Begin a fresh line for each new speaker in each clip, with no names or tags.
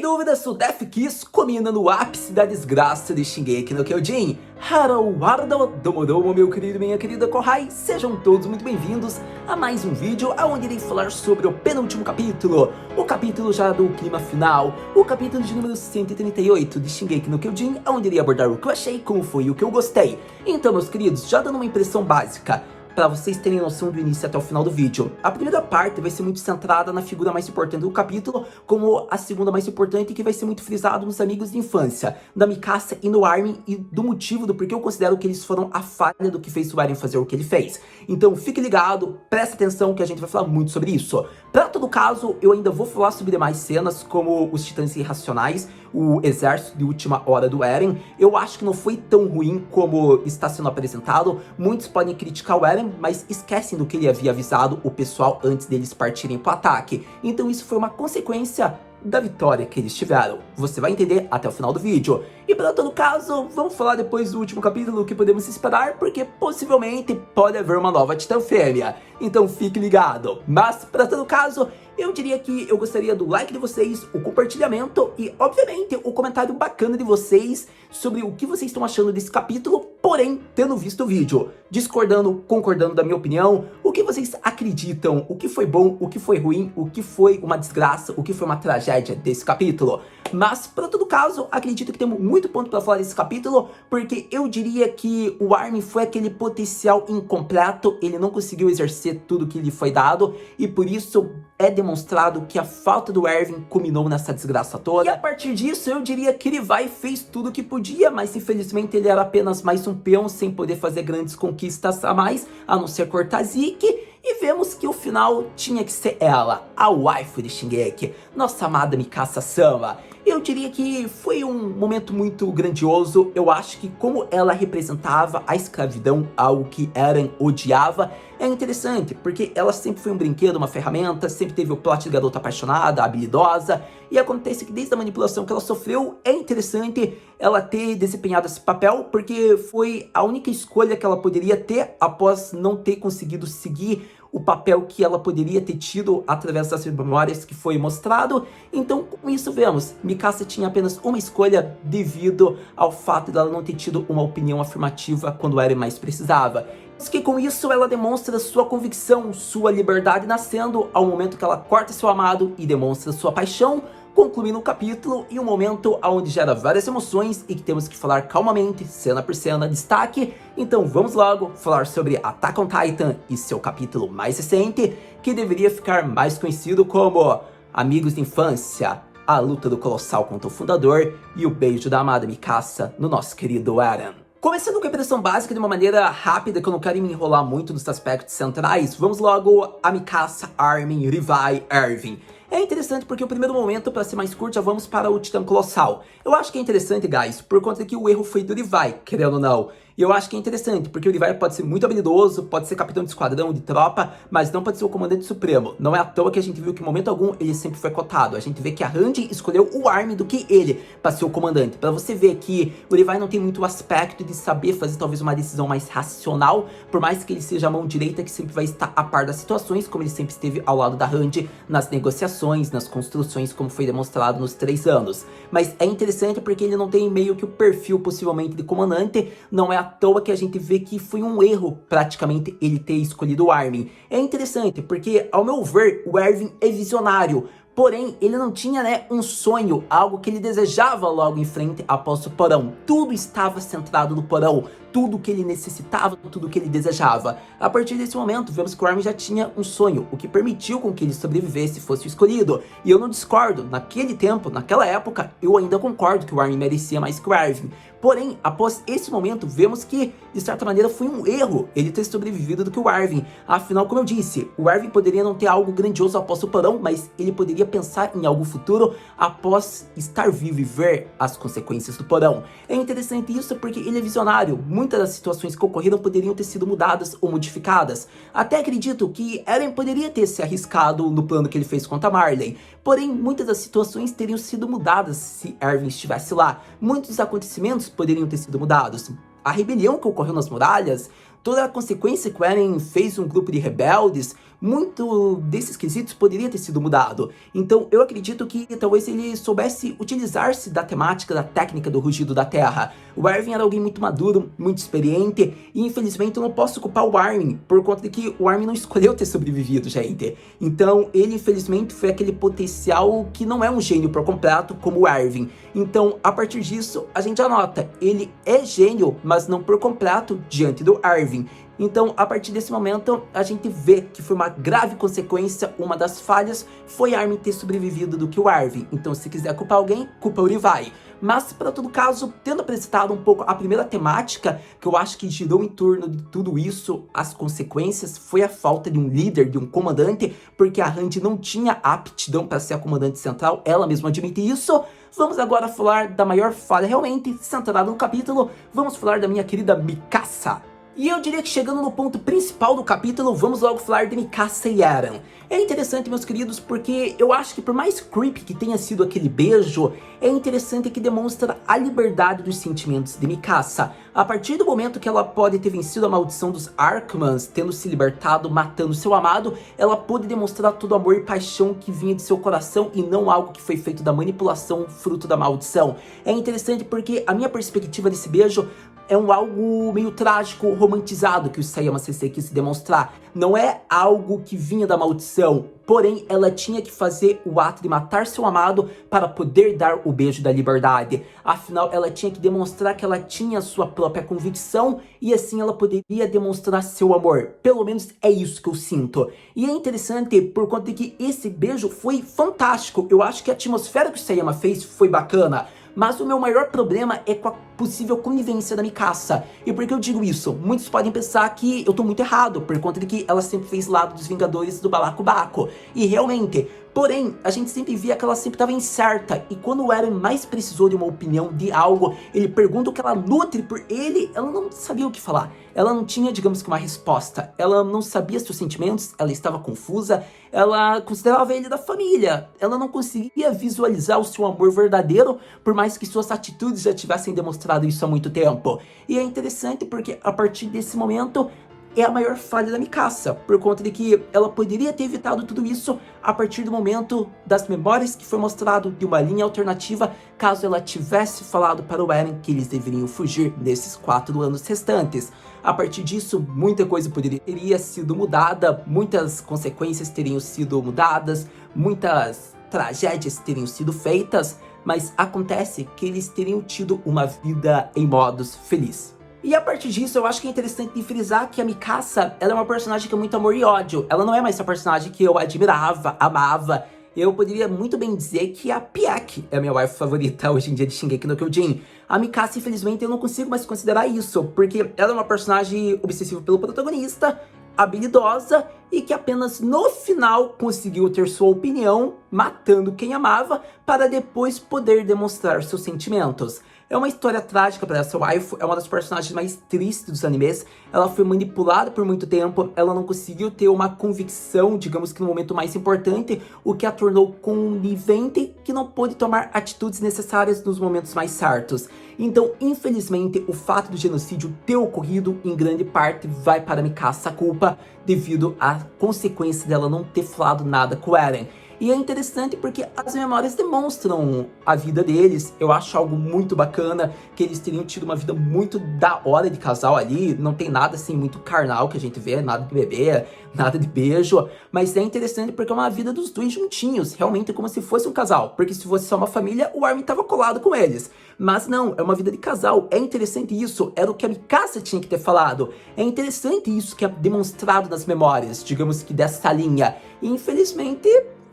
dúvidas, o Death Kiss combina no ápice da desgraça de Shingeki no Kyojin. Haruwardo Domodomo, meu querido e minha querida Kohai, sejam todos muito bem-vindos a mais um vídeo onde irei falar sobre o penúltimo capítulo, o capítulo já do clima final, o capítulo de número 138 de Shingeki no Kyojin, onde irei abordar o que eu achei, como foi e o que eu gostei. Então, meus queridos, já dando uma impressão básica, para vocês terem noção do início até o final do vídeo. A primeira parte vai ser muito centrada na figura mais importante do capítulo, como a segunda mais importante, que vai ser muito frisado nos amigos de infância, da Mikasa e no Armin, e do motivo do porquê eu considero que eles foram a falha do que fez o Eren fazer o que ele fez. Então fique ligado, preste atenção que a gente vai falar muito sobre isso. Para todo caso, eu ainda vou falar sobre demais cenas, como os Titãs Irracionais, o exército de última hora do Eren. Eu acho que não foi tão ruim como está sendo apresentado. Muitos podem criticar o Eren, mas esquecem do que ele havia avisado o pessoal antes deles partirem para o ataque. Então isso foi uma consequência da vitória que eles tiveram. Você vai entender até o final do vídeo. E para todo caso, vamos falar depois do último capítulo o que podemos esperar, porque possivelmente pode haver uma nova Titã Fêmea. Então fique ligado. Mas para todo caso, eu diria que eu gostaria do like de vocês, o compartilhamento e, obviamente, o comentário bacana de vocês sobre o que vocês estão achando desse capítulo, porém, tendo visto o vídeo, discordando, concordando da minha opinião, o que vocês acreditam, o que foi bom, o que foi ruim, o que foi uma desgraça, o que foi uma tragédia desse capítulo. Mas, para todo caso, acredito que temos muito ponto para falar desse capítulo, porque eu diria que o Armin foi aquele potencial incompleto, ele não conseguiu exercer tudo que lhe foi dado, e por isso é demonstrado que a falta do Erwin culminou nessa desgraça toda. E a partir disso, eu diria que ele fez tudo o que podia, mas infelizmente ele era apenas mais um peão, sem poder fazer grandes conquistas a mais, a não ser cortar Zeke. E vemos que o final tinha que ser ela, a waifu de Shingeki, nossa amada Mikasa-sama. Eu diria que foi um momento muito grandioso. Eu acho que como ela representava a escravidão, algo que Eren odiava, é interessante, porque ela sempre foi um brinquedo, uma ferramenta, sempre teve o plot de garota apaixonada, habilidosa, e acontece que desde a manipulação que ela sofreu, é interessante ela ter desempenhado esse papel, porque foi a única escolha que ela poderia ter após não ter conseguido seguir o papel que ela poderia ter tido através das memórias que foi mostrado. Então, com isso vemos, Mikasa tinha apenas uma escolha devido ao fato dela não ter tido uma opinião afirmativa quando Eren mais precisava. Que com isso ela demonstra sua convicção, sua liberdade nascendo ao momento que ela corta seu amado e demonstra sua paixão, concluindo o capítulo em um momento onde gera várias emoções e que temos que falar calmamente, cena por cena, destaque. Então vamos logo falar sobre Attack on Titan e seu capítulo mais recente, que deveria ficar mais conhecido como Amigos de Infância, a luta do Colossal contra o Fundador e o beijo da amada Mikasa no nosso querido Eren. Começando com a impressão básica de uma maneira rápida, que eu não quero me enrolar muito nos aspectos centrais, vamos logo a Mikasa, Armin, Levi, Erwin. É interessante porque o primeiro momento, para ser mais curto, já vamos para o Titã Colossal. Eu acho que é interessante, guys, por conta que o erro foi do Levi, querendo ou não. E eu acho que é interessante, porque o Levi pode ser muito habilidoso, pode ser capitão de esquadrão, de tropa, mas não pode ser o comandante supremo. Não é à toa que a gente viu que em momento algum ele sempre foi cotado. A gente vê que a Hanji escolheu o Armin do que ele para ser o comandante. Para você ver que o Levi não tem muito o aspecto de saber fazer talvez uma decisão mais racional, por mais que ele seja a mão direita que sempre vai estar a par das situações, como ele sempre esteve ao lado da Hanji nas negociações, nas construções, como foi demonstrado nos 3 anos. Mas é interessante porque ele não tem meio que o perfil possivelmente de comandante, não é à toa que a gente vê que foi um erro praticamente ele ter escolhido o Armin. É interessante porque, ao meu ver, o Erwin é visionário, porém ele não tinha, um sonho, algo que ele desejava logo em frente após o porão. Tudo estava centrado no porão, tudo que ele necessitava, tudo que ele desejava. A partir desse momento, vemos que o Armin já tinha um sonho, o que permitiu com que ele sobrevivesse e fosse o escolhido. E eu não discordo, naquele tempo, naquela época, eu ainda concordo que o Armin merecia mais que o Erwin. Porém, após esse momento, vemos que, de certa maneira, foi um erro ele ter sobrevivido do que o Erwin. Afinal, como eu disse, o Erwin poderia não ter algo grandioso após o porão, mas ele poderia pensar em algo futuro após estar vivo e ver as consequências do porão. É interessante isso porque ele é visionário. Muitas das situações que ocorreram poderiam ter sido mudadas ou modificadas. Até acredito que Eren poderia ter se arriscado no plano que ele fez contra Marley. Porém, muitas das situações teriam sido mudadas se Erwin estivesse lá. Muitos acontecimentos poderiam ter sido mudados. A rebelião que ocorreu nas muralhas toda a consequência que o Eren fez um grupo de rebeldes, muito desses quesitos poderia ter sido mudado. Então eu acredito que talvez ele soubesse utilizar-se da temática, da técnica do rugido da terra. O Armin era alguém muito maduro, muito experiente, e infelizmente eu não posso culpar o Armin, por conta de que o Armin não escolheu ter sobrevivido, gente. Então ele infelizmente foi aquele potencial que não é um gênio por completo como o Armin. Então a partir disso a gente já nota, ele é gênio, mas não por completo diante do Armin. Então, a partir desse momento, a gente vê que foi uma grave consequência, uma das falhas foi Armin ter sobrevivido do que o Armin. Então, se quiser culpar alguém, culpa o Levi. Mas, para todo caso, tendo apresentado um pouco a primeira temática, que eu acho que girou em torno de tudo isso, as consequências, foi a falta de um líder, de um comandante, porque a Hanji não tinha aptidão para ser a comandante central, ela mesma admite isso. Vamos agora falar da maior falha realmente, centrada no capítulo, vamos falar da minha querida Mikasa. E eu diria que chegando no ponto principal do capítulo, vamos logo falar de Mikasa e Eren. É interessante, meus queridos, porque eu acho que por mais creepy que tenha sido aquele beijo, é interessante que demonstra a liberdade dos sentimentos de Mikasa. A partir do momento que ela pode ter vencido a maldição dos Archmans, tendo se libertado, matando seu amado, ela pôde demonstrar todo o amor e paixão que vinha de seu coração e não algo que foi feito da manipulação, fruto da maldição. É interessante porque a minha perspectiva desse beijo é algo meio trágico, romantizado que o Isayama Sensei quis demonstrar. Não é algo que vinha da maldição, porém ela tinha que fazer o ato de matar seu amado para poder dar o beijo da liberdade. Afinal, ela tinha que demonstrar que ela tinha sua própria convicção e assim ela poderia demonstrar seu amor. Pelo menos é isso que eu sinto. E é interessante por conta de que esse beijo foi fantástico. Eu acho que a atmosfera que o Isayama fez foi bacana. Mas o meu maior problema é com a possível conivência da Mikasa. E por que eu digo isso? Muitos podem pensar que eu tô muito errado, por conta de que ela sempre fez lado dos Vingadores do Balacobaco. E realmente, porém, a gente sempre via que ela sempre estava incerta. E quando o Eren mais precisou de uma opinião, de algo, ele pergunta o que ela nutre por ele, ela não sabia o que falar. Ela não tinha, digamos que, uma resposta. Ela não sabia seus sentimentos, ela estava confusa, ela considerava ele da família. Ela não conseguia visualizar o seu amor verdadeiro, por mais que suas atitudes já tivessem demonstrado isso há muito tempo. E é interessante porque, a partir desse momento, é a maior falha da Mikasa, por conta de que ela poderia ter evitado tudo isso a partir do momento das memórias que foi mostrado de uma linha alternativa, caso ela tivesse falado para o Eren que eles deveriam fugir nesses 4 anos restantes. A partir disso, muita coisa teria sido mudada, muitas consequências teriam sido mudadas, muitas tragédias teriam sido feitas, mas acontece que eles teriam tido uma vida em modos felizes. E a partir disso, eu acho que é interessante frisar que a Mikasa, ela é uma personagem que é muito amor e ódio. Ela não é mais essa personagem que eu admirava, amava. Eu poderia muito bem dizer que a Pieck é a minha wife favorita hoje em dia de Shingeki no Kyojin. A Mikasa, infelizmente, eu não consigo mais considerar isso, porque ela é uma personagem obsessiva pelo protagonista, habilidosa e que apenas no final conseguiu ter sua opinião, matando quem amava, para depois poder demonstrar seus sentimentos. É uma história trágica para essa waifu, é uma das personagens mais tristes dos animes. Ela foi manipulada por muito tempo, ela não conseguiu ter uma convicção, digamos que no momento mais importante, o que a tornou conivente, que não pôde tomar atitudes necessárias nos momentos mais certos. Então, infelizmente, o fato do genocídio ter ocorrido, em grande parte, vai para Mikasa a culpa, devido à consequência dela não ter falado nada com o Eren. E é interessante porque as memórias demonstram a vida deles. Eu acho algo muito bacana, que eles teriam tido uma vida muito da hora de casal ali. Não tem nada assim muito carnal que a gente vê, nada de bebê, nada de beijo. Mas é interessante porque é uma vida dos dois juntinhos, realmente como se fosse um casal. Porque se fosse só uma família, o Armin tava colado com eles. Mas não, é uma vida de casal. É interessante isso, era o que a Mikasa tinha que ter falado. É interessante isso que é demonstrado nas memórias, digamos que dessa linha. E infelizmente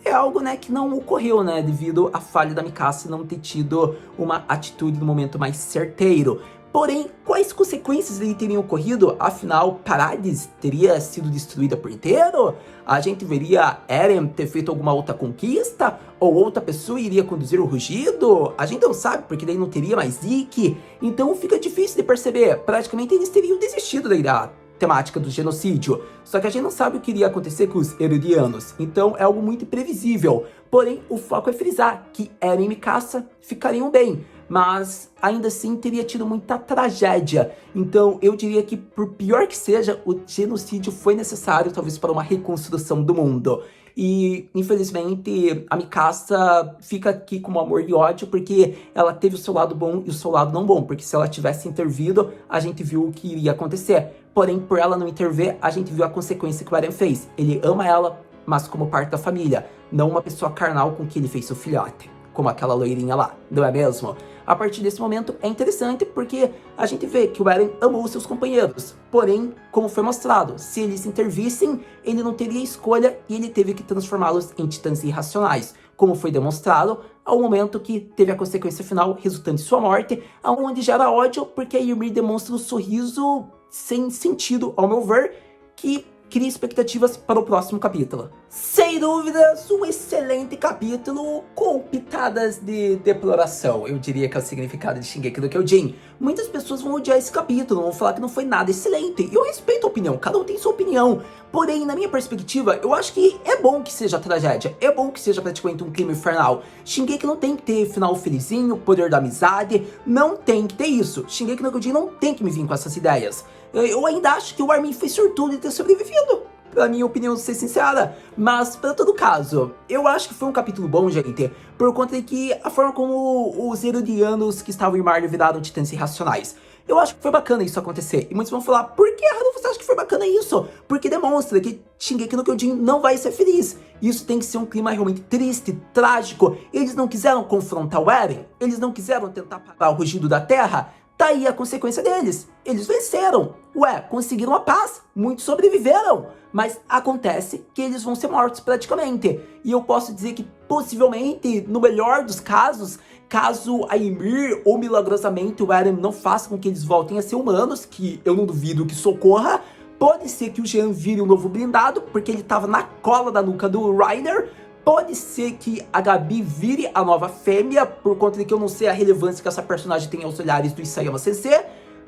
é algo, né, que não ocorreu, né, devido à falha da Mikasa não ter tido uma atitude no momento mais certeiro. Porém, quais consequências ele teriam ocorrido? Afinal, Paradis teria sido destruída por inteiro? A gente veria Eren ter feito alguma outra conquista? Ou outra pessoa iria conduzir o rugido? A gente não sabe, porque daí não teria mais Ikki. Então fica difícil de perceber. Praticamente eles teriam desistido da ideia temática do genocídio, só que a gente não sabe o que iria acontecer com os Herodianos, então é algo muito imprevisível. Porém, o foco é frisar que Eren e Mikasa ficariam bem, mas ainda assim teria tido muita tragédia. Então eu diria que, por pior que seja, o genocídio foi necessário, talvez, para uma reconstrução do mundo. E, infelizmente, a Mikasa fica aqui com amor e ódio, porque ela teve o seu lado bom e o seu lado não bom. Porque se ela tivesse intervido, a gente viu o que iria acontecer. Porém, por ela não intervir, a gente viu a consequência que o Eren fez. Ele ama ela, mas como parte da família, não uma pessoa carnal com que ele fez seu filhote, como aquela loirinha lá, não é mesmo? A partir desse momento é interessante porque a gente vê que o Eren amou seus companheiros, porém, como foi mostrado, se eles intervissem, ele não teria escolha e ele teve que transformá-los em titãs irracionais, como foi demonstrado ao momento que teve a consequência final resultante em sua morte, onde gera ódio porque a Ymir demonstra um sorriso sem sentido, ao meu ver, que cria expectativas para o próximo capítulo. Sem dúvidas, um excelente capítulo com pitadas de deploração. Eu diria que é o significado de Shingeki no Kyojin. Muitas pessoas vão odiar esse capítulo, vão falar que não foi nada excelente. E eu respeito a opinião, cada um tem sua opinião. Porém, na minha perspectiva, eu acho que é bom que seja tragédia. É bom que seja praticamente um clima infernal. Shingeki não tem que ter final felizinho, poder da amizade. Não tem que ter isso. Shingeki no Kyojin não tem que me vir com essas ideias. Eu ainda acho que o Armin foi sortudo de ter sobrevivido, pra minha opinião, ser sincera. Mas, para todo caso, eu acho que foi um capítulo bom, gente, por conta de que a forma como os herodianos que estavam em Marley viraram titãs irracionais. Eu acho que foi bacana isso acontecer. E muitos vão falar, por que, Haru, você acha que foi bacana isso? Porque demonstra que Shingeki no Kyojin não vai ser feliz. Isso tem que ser um clima realmente triste, trágico. Eles não quiseram confrontar o Eren, eles não quiseram tentar parar o rugido da terra. Tá aí a consequência deles. Eles venceram. Ué, conseguiram a paz. Muitos sobreviveram. Mas acontece que eles vão ser mortos praticamente. E eu posso dizer que possivelmente, no melhor dos casos, caso a Ymir ou milagrosamente o Eren não faça com que eles voltem a ser humanos, que eu não duvido que isso ocorra, pode ser que o Jean vire um novo blindado, porque ele tava na cola da nuca do Reiner. Pode ser que a Gabi vire a nova fêmea, por conta de que eu não sei a relevância que essa personagem tem aos olhares do Isayama Sensei,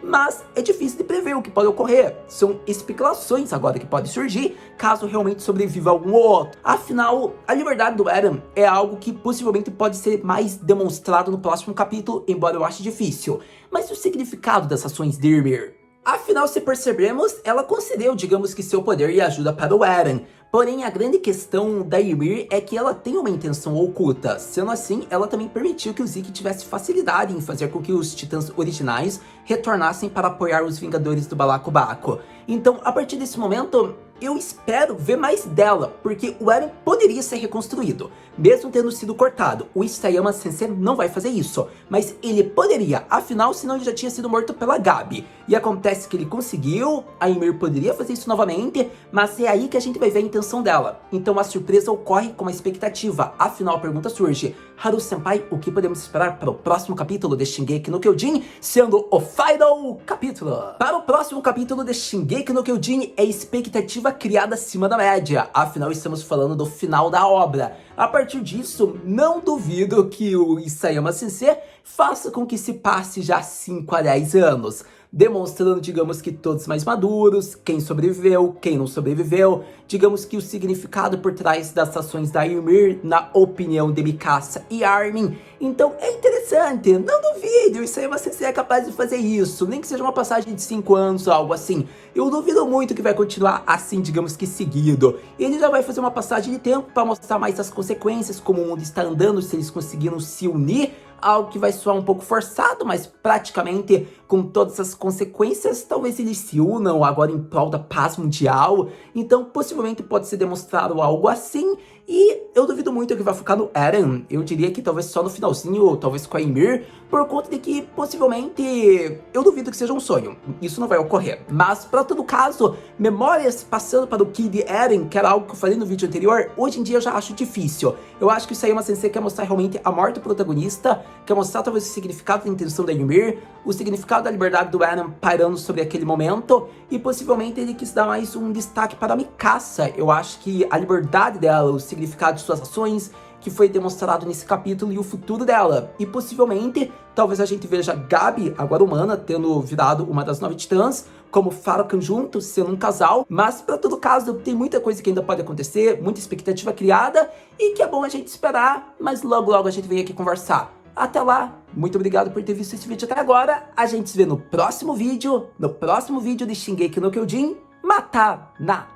mas é difícil de prever o que pode ocorrer. São especulações agora que podem surgir, caso realmente sobreviva algum ou outro. Afinal, a liberdade do Eren é algo que possivelmente pode ser mais demonstrado no próximo capítulo, embora eu ache difícil. Mas e o significado das ações de Ymir? Afinal, se percebermos, ela concedeu, digamos que, seu poder e ajuda para o Eren. Porém, a grande questão da Ymir é que ela tem uma intenção oculta. Sendo assim, ela também permitiu que o Zeke tivesse facilidade em fazer com que os titãs originais retornassem para apoiar os Vingadores do Balacobaco. Então, a partir desse momento, eu espero ver mais dela, porque o Eren poderia ser reconstruído, mesmo tendo sido cortado. O Isayama Sensei não vai fazer isso, mas ele poderia, afinal, senão ele já tinha sido morto pela Gabi. E acontece que ele conseguiu, a Ymir poderia fazer isso novamente, mas é aí que a gente vai ver a intenção dela. Então a surpresa ocorre com a expectativa, afinal a pergunta surge, Haru Senpai, o que podemos esperar para o próximo capítulo de Shingeki no Kyojin, sendo o final capítulo? Para o próximo capítulo de Shingeki no Kyojin é expectativa criada acima da média, afinal estamos falando do final da obra. A partir disso, não duvido que o Isayama Sensei faça com que se passe já 5 a 10 anos, demonstrando, digamos que todos mais maduros, quem sobreviveu, quem não sobreviveu, digamos que o significado por trás das ações da Ymir, na opinião de Mikasa e Armin. Então é interessante, não duvide, o Isayama Sensei é capaz de fazer isso, nem que seja uma passagem de 5 anos ou algo assim. Eu duvido muito que vai continuar assim, digamos que seguido. Ele já vai fazer uma passagem de tempo para mostrar mais as consequências, como o mundo está andando, se eles conseguiram se unir, algo que vai soar um pouco forçado, mas praticamente com todas as consequências, talvez eles se unam agora em prol da paz mundial. Então possivelmente pode ser demonstrado algo assim, e eu duvido muito que vai focar no Eren. Eu diria que talvez só no finalzinho, ou talvez com a Ymir, por conta de que possivelmente eu duvido que seja um sonho. Isso não vai ocorrer. Mas para todo caso, memórias passando para o Kid Eren, que era algo que eu falei no vídeo anterior, hoje em dia eu já acho difícil. Eu acho que o Isayama Sensei quer mostrar realmente a morte do protagonista, quer mostrar talvez o significado da intenção da Ymir, o significado da liberdade do Eren pairando sobre aquele momento, e possivelmente ele quis dar mais um destaque para a Mikasa. Eu acho que a liberdade dela, o significado de suas ações, que foi demonstrado nesse capítulo, e o futuro dela. E possivelmente, talvez a gente veja Gabi, agora humana, tendo virado uma das 9 titãs, como Farrakhan juntos, sendo um casal. Mas para todo caso, tem muita coisa que ainda pode acontecer, muita expectativa criada, e que é bom a gente esperar, mas logo logo a gente vem aqui conversar. Até lá, muito obrigado por ter visto esse vídeo até agora. A gente se vê no próximo vídeo de Shingeki no Kyojin Matana.